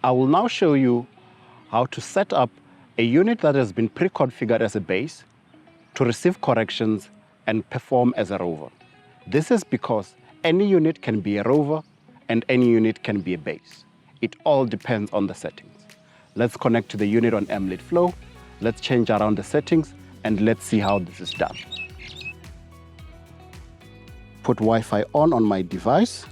I will now show you how to set up a unit that has been pre-configured as a base to receive corrections and perform as a rover. This is because any unit can be a rover and any unit can be a base. It all depends on the settings. Let's connect to the unit on EMLID Flow. Let's change around the settings and let's see how this is done. Put Wi-Fi on my device.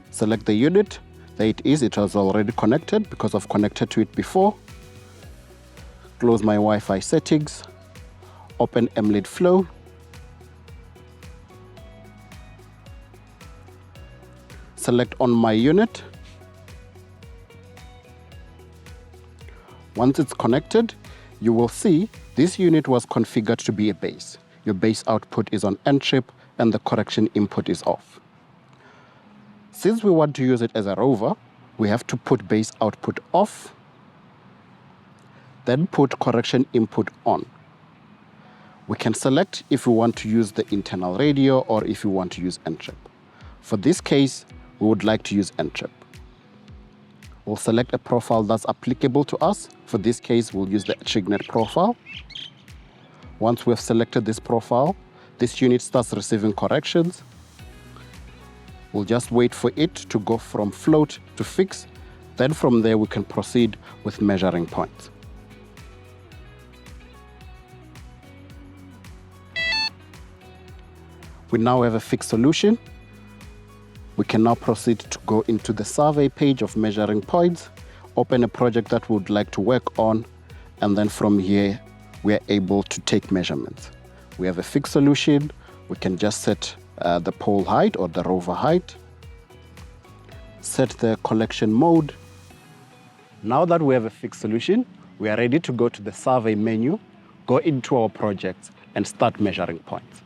Select the unit. There it is. It was already connected because I've connected to it before. Close my Wi-Fi settings. Open EMLID Flow. Select on my unit. Once it's connected, you will see this unit was configured to be a base. Your base output is on NTRIP and the correction input is off. Since we want to use it as a rover, we have to put base output off, then put correction input on. We can select if we want to use the internal radio or if we want to use NTRIP. For this case, we would like to use NTRIP. We'll select a profile that's applicable to us. For this case, we'll use the TRIGNet profile. Once we've selected this profile, this unit starts receiving corrections. We'll just wait for it to go from float to fix. Then from there, we can proceed with measuring points. We now have a fixed solution. We can now proceed to go into the survey page of measuring points, open a project that we would like to work on, and then from here, we are able to take measurements. We have a fixed solution. We can just set the pole height or the rover height, set the collection mode. Now that we have a fixed solution, we are ready to go to the survey menu, go into our projects, and start measuring points.